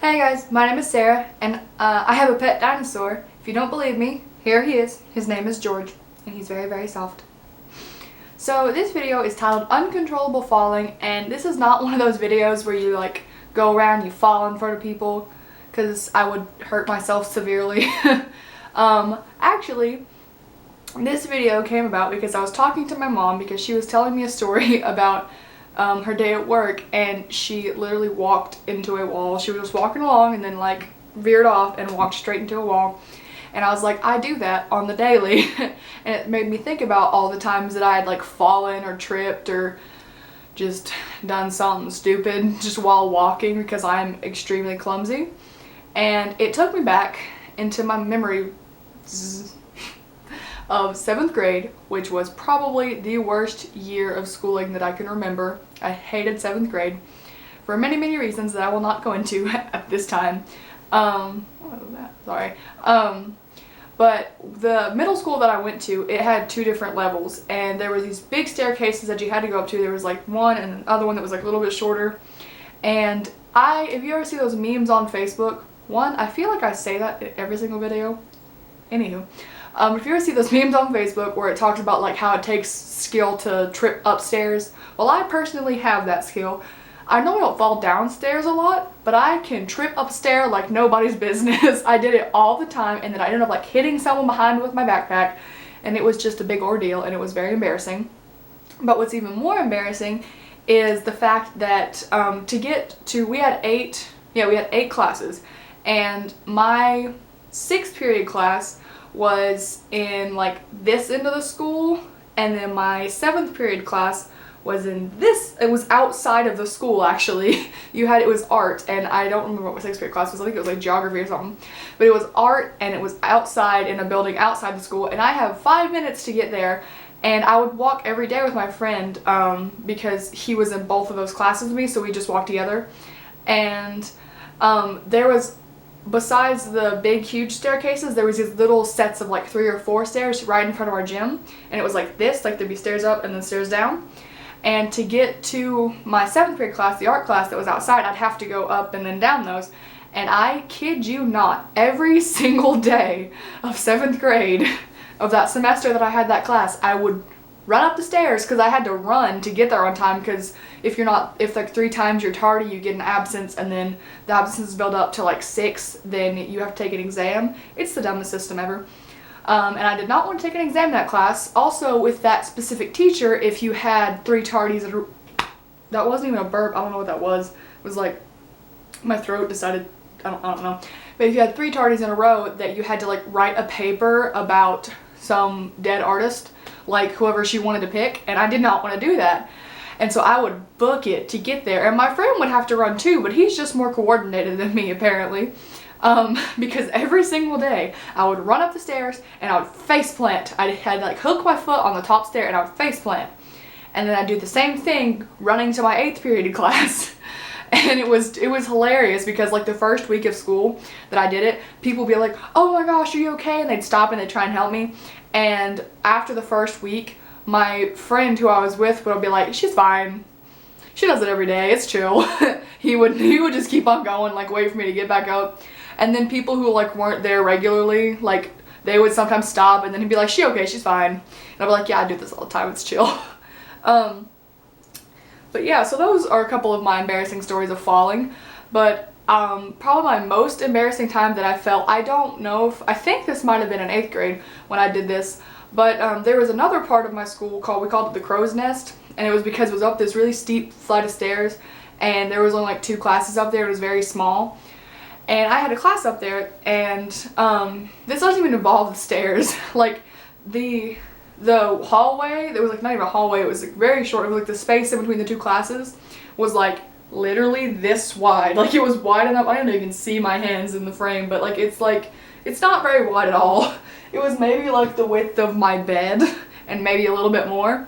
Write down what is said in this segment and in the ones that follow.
Hey guys, my name is Sarah, and I have a pet dinosaur. If you don't believe me, here he is. His name is George, and he's very, very soft. So this video is titled Uncontrollable Falling, and this is not one of those videos where you like go around, you fall in front of people, because I would hurt myself severely. Actually, this video came about because I was talking to my mom because she was telling me a story about her day at work, and she literally walked into a wall. She was just walking along and then like veered off and walked straight into a wall. And I was like, I do that on the daily. And it made me think about all the times that I had like fallen or tripped or just done something stupid just while walking because I'm extremely clumsy. And it took me back into my memory of 7th grade, which was probably the worst year of schooling that I can remember. I hated 7th grade for many, many reasons that I will not go into at this time. What was that? Sorry. But the middle school that I went to, it had 2 different levels, and there were these big staircases that you had to go up to. There was like one and another one that was like a little bit shorter. And if you ever see those memes on Facebook, I feel like I say that in every single video. Anywho. If you ever see those memes on Facebook where it talks about like how it takes skill to trip upstairs, well, I personally have that skill. I normally don't fall downstairs a lot, but I can trip upstairs like nobody's business. I did it all the time, and then I ended up like hitting someone behind me with my backpack, and it was just a big ordeal, and it was very embarrassing. But what's even more embarrassing is the fact that we had 8 classes, and my 6th period class was in like this end of the school, and then my 7th period class was in this. It was outside of the school actually. It was art, and I don't remember what my 6th period class was. I think it was like geography or something. But it was art, and it was outside in a building outside the school, and I have 5 minutes to get there. And I would walk every day with my friend because he was in both of those classes with me, so we just walked together. And besides the big huge staircases, there was these little sets of like 3 or 4 stairs right in front of our gym, and it was like this, like there'd be stairs up and then stairs down. And to get to my 7th period class, the art class that was outside, I'd have to go up and then down those. And I kid you not, every single day of 7th grade of that semester that I had that class, I would run up the stairs because I had to run to get there on time, because if like 3 times you're tardy, you get an absence, and then the absences build up to like 6, then you have to take an exam. It's the dumbest system ever. And I did not want to take an exam in that class. Also, with that specific teacher, if you had 3 tardies, that wasn't even a burp, I don't know what that was. It was like my throat decided, I don't know. But if you had 3 tardies in a row, that you had to like write a paper about some dead artist, like whoever she wanted to pick, and I did not want to do that. And so I would book it to get there, and my friend would have to run too, but he's just more coordinated than me apparently. Because every single day I would run up the stairs and I would face plant. I had like hook my foot on the top stair and I would face plant. And then I'd do the same thing running to my 8th period class. And it was hilarious because like the first week of school that I did it, people would be like, oh my gosh, are you okay? And they'd stop and they'd try and help me. And after the first week, my friend who I was with would be like, she's fine. She does it every day, it's chill. he would just keep on going, like wait for me to get back up. And then people who like weren't there regularly, like they would sometimes stop, and then he'd be like, she okay, she's fine. And I'd be like, yeah, I do this all the time, it's chill. But yeah, so those are a couple of my embarrassing stories of falling. But probably my most embarrassing time that I fell, I don't know I think this might have been in 8th grade when I did this, but there was another part of my school we called it the crow's nest, and it was because it was up this really steep flight of stairs, and there was only like 2 classes up there. It was very small. And I had a class up there, and this doesn't even involve the stairs. Like the hallway, there was like not even a hallway, it was like very short. It was like the space in between the 2 classes was like literally this wide. Like it was wide enough, I didn't even see my hands in the frame, but like it's not very wide at all. It was maybe like the width of my bed and maybe a little bit more.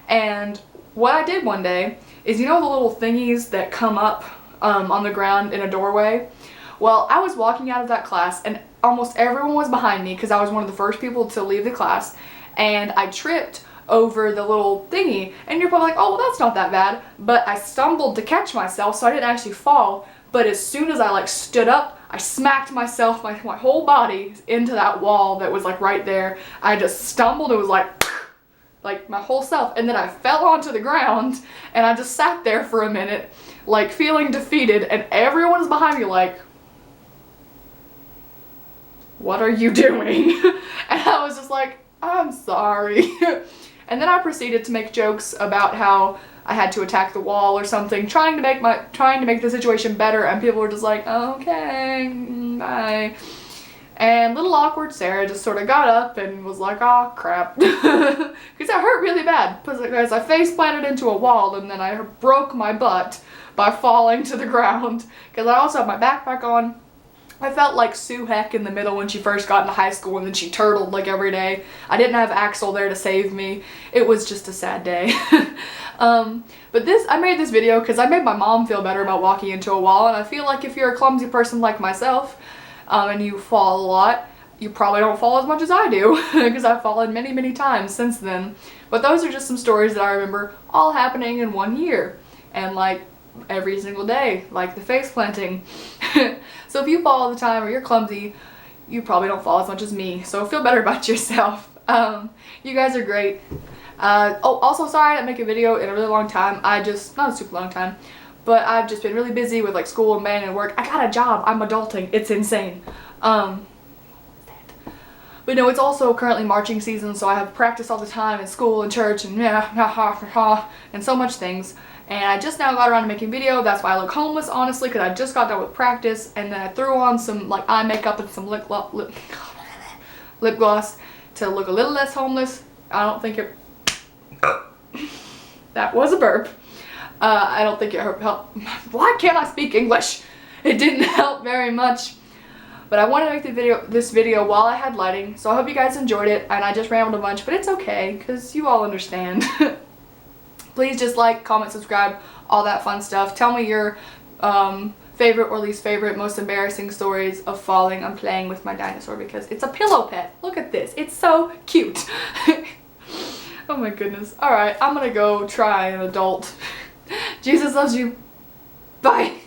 And what I did one day is, you know the little thingies that come up on the ground in a doorway? Well, I was walking out of that class, and almost everyone was behind me because I was one of the first people to leave the class, and I tripped over the little thingy, and you're probably like, oh, well, that's not that bad, but I stumbled to catch myself, so I didn't actually fall, But as soon as I like stood up, I smacked myself, my whole body into that wall that was like right there. I just stumbled, it was like my whole self, and then I fell onto the ground, and I just sat there for a minute, like feeling defeated, and everyone's behind me like, what are you doing? And I was just like, I'm sorry. And then I proceeded to make jokes about how I had to attack the wall or something, trying to make the situation better, and people were just like, okay, bye. And little awkward Sarah just sort of got up and was like, oh crap. Because it hurt really bad, because I face planted into a wall and then I broke my butt by falling to the ground. Because I also had my backpack on. I felt like Sue Heck in the middle when she first got into high school and then she turtled like every day. I didn't have Axel there to save me. It was just a sad day. But I made this video because I made my mom feel better about walking into a wall, and I feel like if you're a clumsy person like myself, and you fall a lot, you probably don't fall as much as I do, because I've fallen many, many times since then. But those are just some stories that I remember all happening in 1 year, and like every single day, like the face planting. So if you fall all the time or you're clumsy, you probably don't fall as much as me, so feel better about yourself. You guys are great. Oh, also sorry I didn't make a video in a really long time. not a super long time, but I've just been really busy with like school and band and work. I got a job, I'm adulting, it's insane. But no, it's also currently marching season, so I have practice all the time in school and church and and so much things. And I just now got around to making video. That's why I look homeless, honestly, because I just got done with practice, and then I threw on some like eye makeup and some lip gloss to look a little less homeless. I don't think it... That was a burp. I don't think it helped. Why can't I speak English? It didn't help very much. But I wanted to make this video while I had lighting, so I hope you guys enjoyed it. And I just rambled a bunch, but it's okay, because you all understand. Please just like, comment, subscribe, all that fun stuff. Tell me your favorite or least favorite, most embarrassing stories of falling and playing with my dinosaur, because it's a pillow pet. Look at this. It's so cute. Oh my goodness. Alright, I'm gonna go try an adult. Jesus loves you. Bye.